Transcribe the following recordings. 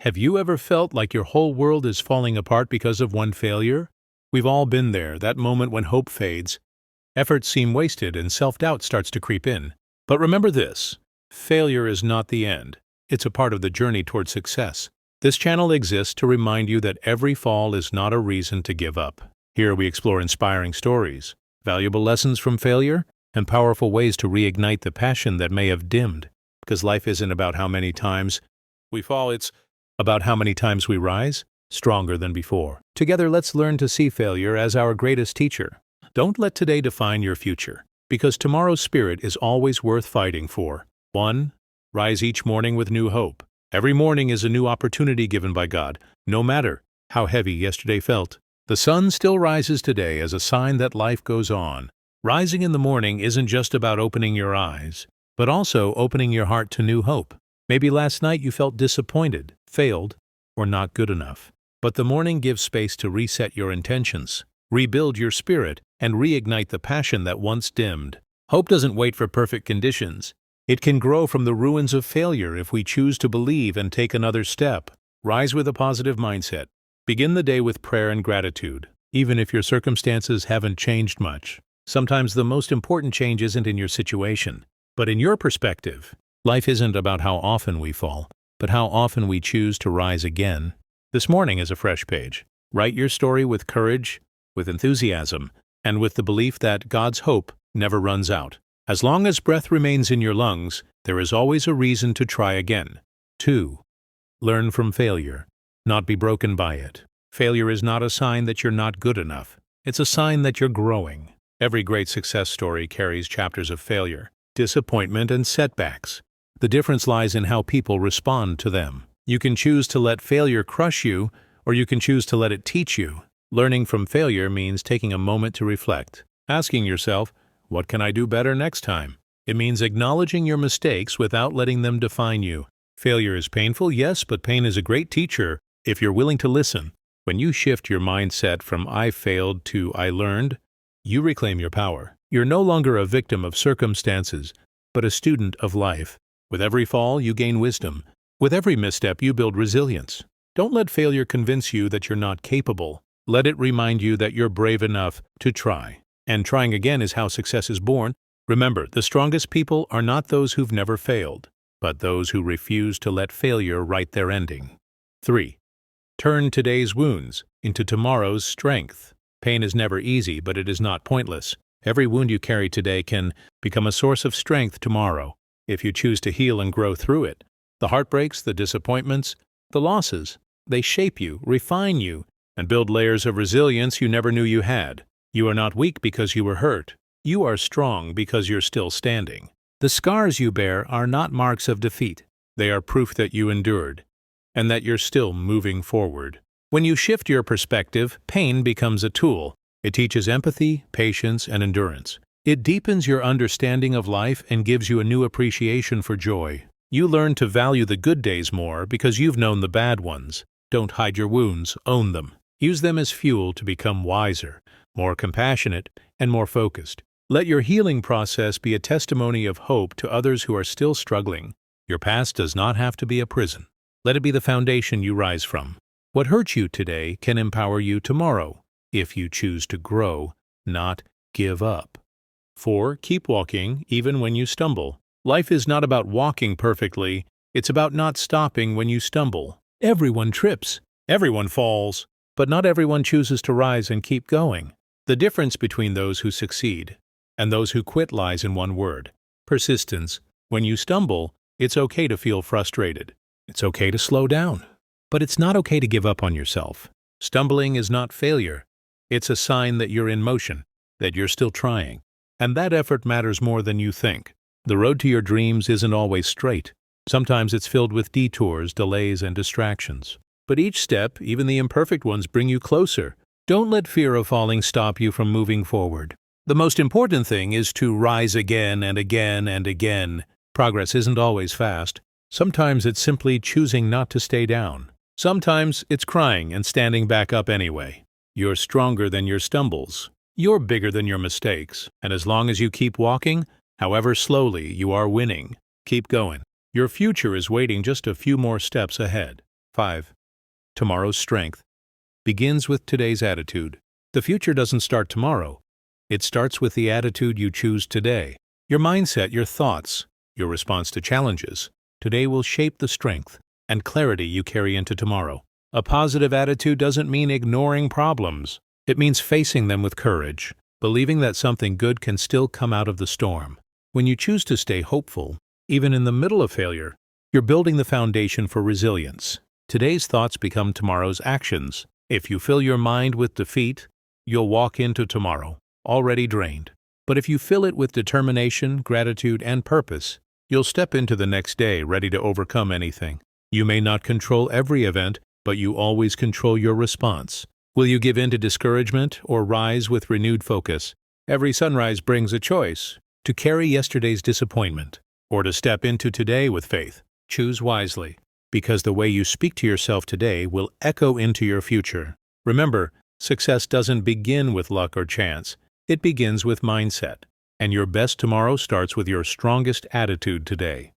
Have you ever felt like your whole world is falling apart because of one failure? We've all been there, that moment when hope fades, efforts seem wasted, and self-doubt starts to creep in. But remember this: failure is not the end. It's a part of the journey toward success. This channel exists to remind you that every fall is not a reason to give up. Here we explore inspiring stories, valuable lessons from failure, and powerful ways to reignite the passion that may have dimmed. Because life isn't about how many times we fall, it's about how many times we rise, stronger than before. Together, let's learn to see failure as our greatest teacher. Don't let today define your future, because tomorrow's spirit is always worth fighting for. 1. Rise each morning with new hope. Every morning is a new opportunity given by God, no matter how heavy yesterday felt. The sun still rises today as a sign that life goes on. Rising in the morning isn't just about opening your eyes, but also opening your heart to new hope. Maybe last night you felt disappointed, failed, or not good enough. But the morning gives space to reset your intentions, rebuild your spirit, and reignite the passion that once dimmed. Hope doesn't wait for perfect conditions. It can grow from the ruins of failure if we choose to believe and take another step. Rise with a positive mindset. Begin the day with prayer and gratitude, even if your circumstances haven't changed much. Sometimes the most important change isn't in your situation, but in your perspective. Life isn't about how often we fall, but how often we choose to rise again. This morning is a fresh page. Write your story with courage, with enthusiasm, and with the belief that God's hope never runs out. As long as breath remains in your lungs, there is always a reason to try again. 2. Learn from failure, not be broken by it. Failure is not a sign that you're not good enough. It's a sign that you're growing. Every great success story carries chapters of failure, disappointment, and setbacks. The difference lies in how people respond to them. You can choose to let failure crush you, or you can choose to let it teach you. Learning from failure means taking a moment to reflect, asking yourself, what can I do better next time? It means acknowledging your mistakes without letting them define you. Failure is painful, yes, but pain is a great teacher if you're willing to listen. When you shift your mindset from I failed to I learned, you reclaim your power. You're no longer a victim of circumstances, but a student of life. With every fall, you gain wisdom. With every misstep, you build resilience. Don't let failure convince you that you're not capable. Let it remind you that you're brave enough to try. And trying again is how success is born. Remember, the strongest people are not those who've never failed, but those who refuse to let failure write their ending. 3. Turn today's wounds into tomorrow's strength. Pain is never easy, but it is not pointless. Every wound you carry today can become a source of strength tomorrow, if you choose to heal and grow through it. The heartbreaks, the disappointments, the losses, they shape you, refine you, and build layers of resilience you never knew you had. You are not weak because you were hurt. You are strong because you're still standing. The scars you bear are not marks of defeat. They are proof that you endured, and that you're still moving forward. When you shift your perspective, pain becomes a tool. It teaches empathy, patience, and endurance. It deepens your understanding of life and gives you a new appreciation for joy. You learn to value the good days more because you've known the bad ones. Don't hide your wounds, own them. Use them as fuel to become wiser, more compassionate, and more focused. Let your healing process be a testimony of hope to others who are still struggling. Your past does not have to be a prison. Let it be the foundation you rise from. What hurt you today can empower you tomorrow, if you choose to grow, not give up. 4. Keep walking even when you stumble. Life is not about walking perfectly, it's about not stopping when you stumble. Everyone trips, everyone falls, but not everyone chooses to rise and keep going. The difference between those who succeed and those who quit lies in one word: persistence. When you stumble, it's okay to feel frustrated. It's okay to slow down. But it's not okay to give up on yourself. Stumbling is not failure. It's a sign that you're in motion, that you're still trying. And that effort matters more than you think. The road to your dreams isn't always straight. Sometimes it's filled with detours, delays, and distractions. But each step, even the imperfect ones, bring you closer. Don't let fear of falling stop you from moving forward. The most important thing is to rise again and again and again. Progress isn't always fast. Sometimes it's simply choosing not to stay down. Sometimes it's crying and standing back up anyway. You're stronger than your stumbles. You're bigger than your mistakes. And as long as you keep walking, however slowly, you are winning. Keep going. Your future is waiting just a few more steps ahead. 5. Tomorrow's strength begins with today's attitude. The future doesn't start tomorrow. It starts with the attitude you choose today. Your mindset, your thoughts, your response to challenges. Today will shape the strength and clarity you carry into tomorrow. A positive attitude doesn't mean ignoring problems. It means facing them with courage, believing that something good can still come out of the storm. When you choose to stay hopeful, even in the middle of failure, you're building the foundation for resilience. Today's thoughts become tomorrow's actions. If you fill your mind with defeat, you'll walk into tomorrow already drained. But if you fill it with determination, gratitude, and purpose, you'll step into the next day ready to overcome anything. You may not control every event, but you always control your response. Will you give in to discouragement or rise with renewed focus? Every sunrise brings a choice: to carry yesterday's disappointment or to step into today with faith. Choose wisely, because the way you speak to yourself today will echo into your future. Remember, success doesn't begin with luck or chance. It begins with mindset, and your best tomorrow starts with your strongest attitude today.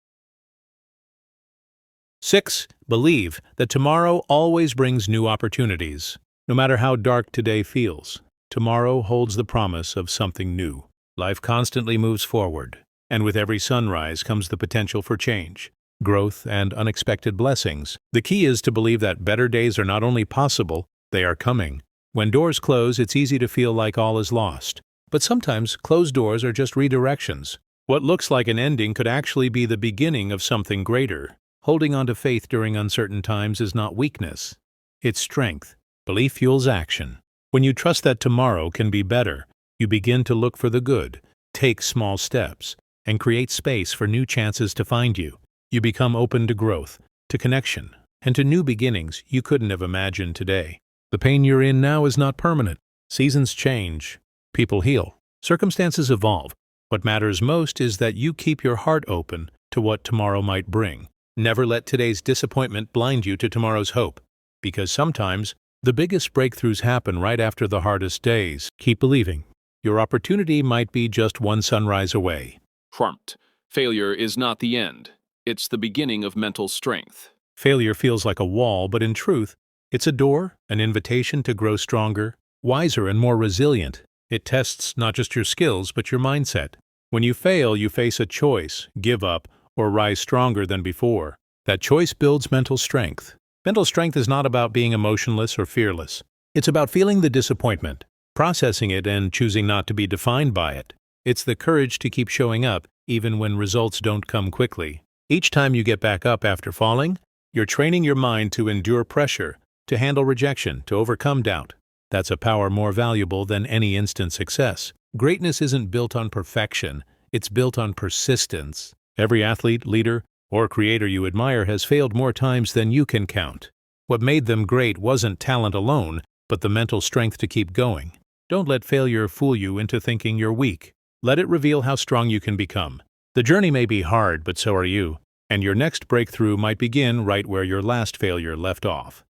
6. Believe that tomorrow always brings new opportunities. No matter how dark today feels, tomorrow holds the promise of something new. Life constantly moves forward, and with every sunrise comes the potential for change, growth, and unexpected blessings. The key is to believe that better days are not only possible, they are coming. When doors close, it's easy to feel like all is lost. But sometimes closed doors are just redirections. What looks like an ending could actually be the beginning of something greater. Holding on to faith during uncertain times is not weakness. It's strength. Belief fuels action. When you trust that tomorrow can be better, you begin to look for the good, take small steps, and create space for new chances to find you. You become open to growth, to connection, and to new beginnings you couldn't have imagined today. The pain you're in now is not permanent. Seasons change. People heal. Circumstances evolve. What matters most is that you keep your heart open to what tomorrow might bring. Never let today's disappointment blind you to tomorrow's hope, because sometimes the biggest breakthroughs happen right after the hardest days. Keep believing. Your opportunity might be just one sunrise away. Prompt. Failure is not the end. It's the beginning of mental strength. Failure feels like a wall, but in truth, it's a door, an invitation to grow stronger, wiser, and more resilient. It tests not just your skills, but your mindset. When you fail, you face a choice: give up or rise stronger than before. That choice builds mental strength. Mental strength is not about being emotionless or fearless. It's about feeling the disappointment, processing it, and choosing not to be defined by it. It's the courage to keep showing up even when results don't come quickly. Each time you get back up after falling, you're training your mind to endure pressure, to handle rejection, to overcome doubt. That's a power more valuable than any instant success. Greatness isn't built on perfection, it's built on persistence. Every athlete, leader, or creator you admire has failed more times than you can count. What made them great wasn't talent alone, but the mental strength to keep going. Don't let failure fool you into thinking you're weak. Let it reveal how strong you can become. The journey may be hard, but so are you, and your next breakthrough might begin right where your last failure left off.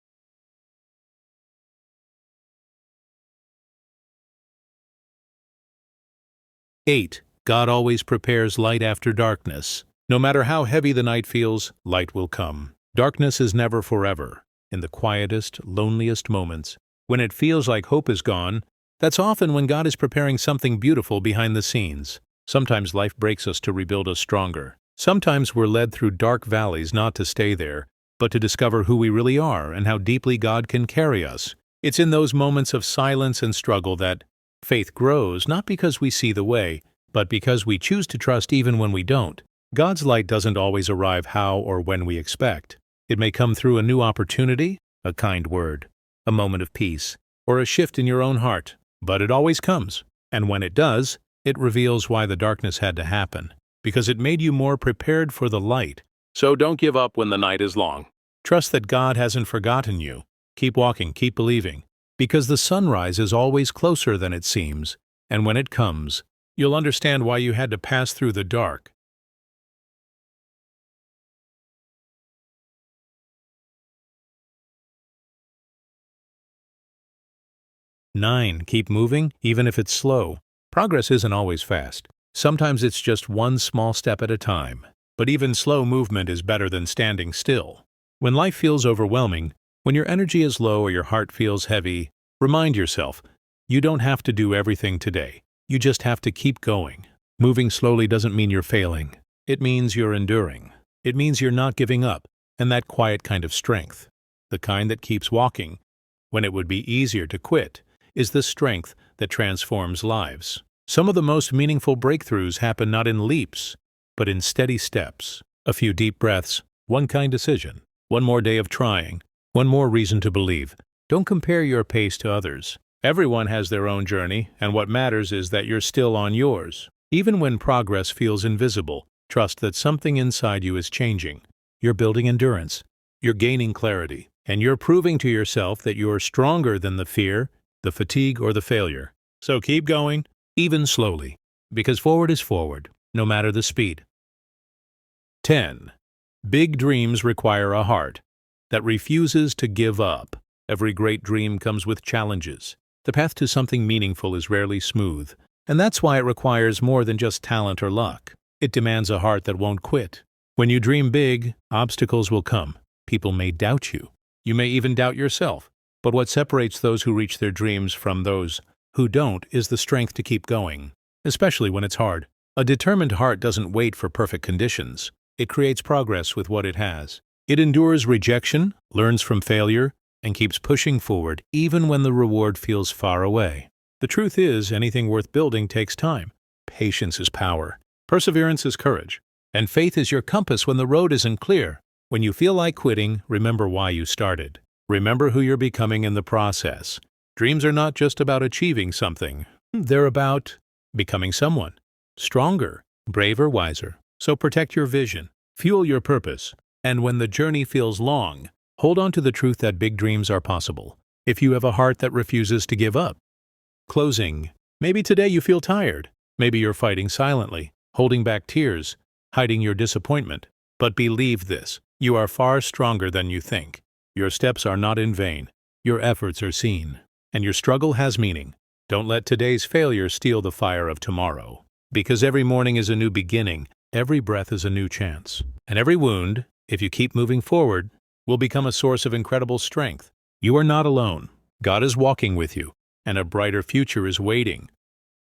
8. God always prepares light after darkness. No matter how heavy the night feels, light will come. Darkness is never forever. In the quietest, loneliest moments, when it feels like hope is gone, that's often when God is preparing something beautiful behind the scenes. Sometimes life breaks us to rebuild us stronger. Sometimes we're led through dark valleys not to stay there, but to discover who we really are and how deeply God can carry us. It's in those moments of silence and struggle that faith grows, not because we see the way, but because we choose to trust even when we don't. God's light doesn't always arrive how or when we expect. It may come through a new opportunity, a kind word, a moment of peace, or a shift in your own heart. But it always comes. And when it does, it reveals why the darkness had to happen, because it made you more prepared for the light. So don't give up when the night is long. Trust that God hasn't forgotten you. Keep walking, keep believing, because the sunrise is always closer than it seems, and when it comes, you'll understand why you had to pass through the dark. 9. Keep moving, even if it's slow. Progress isn't always fast. Sometimes it's just one small step at a time. But even slow movement is better than standing still. When life feels overwhelming, when your energy is low or your heart feels heavy, remind yourself, you don't have to do everything today. You just have to keep going. Moving slowly doesn't mean you're failing. It means you're enduring. It means you're not giving up, and that quiet kind of strength, the kind that keeps walking when it would be easier to quit, is the strength that transforms lives. Some of the most meaningful breakthroughs happen not in leaps, but in steady steps. A few deep breaths, one kind decision, one more day of trying, one more reason to believe. Don't compare your pace to others. Everyone has their own journey, and what matters is that you're still on yours. Even when progress feels invisible, trust that something inside you is changing. You're building endurance, you're gaining clarity, and you're proving to yourself that you're stronger than the fear, the fatigue, or the failure. So keep going, even slowly, because forward is forward, no matter the speed. 10. Big dreams require a heart that refuses to give up. Every great dream comes with challenges. The path to something meaningful is rarely smooth, and that's why it requires more than just talent or luck. It demands a heart that won't quit. When you dream big, obstacles will come. People may doubt you. You may even doubt yourself. But what separates those who reach their dreams from those who don't is the strength to keep going, especially when it's hard. A determined heart doesn't wait for perfect conditions. It creates progress with what it has. It endures rejection, learns from failure, and keeps pushing forward even when the reward feels far away. The truth is, anything worth building takes time. Patience is power. Perseverance is courage. And faith is your compass when the road isn't clear. When you feel like quitting, remember why you started. Remember who you're becoming in the process. Dreams are not just about achieving something. They're about becoming someone. Stronger, braver, wiser. So protect your vision, fuel your purpose, and when the journey feels long, hold on to the truth that big dreams are possible, if you have a heart that refuses to give up. Closing. Maybe today you feel tired. Maybe you're fighting silently, holding back tears, hiding your disappointment. But believe this, you are far stronger than you think. Your steps are not in vain. Your efforts are seen. And your struggle has meaning. Don't let today's failure steal the fire of tomorrow. Because every morning is a new beginning. Every breath is a new chance. And every wound, if you keep moving forward, will become a source of incredible strength. You are not alone. God is walking with you, and a brighter future is waiting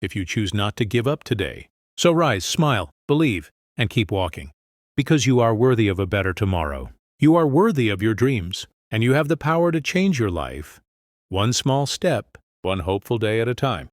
if you choose not to give up today. So rise, smile, believe, and keep walking. Because you are worthy of a better tomorrow. You are worthy of your dreams, and you have the power to change your life. One small step, one hopeful day at a time.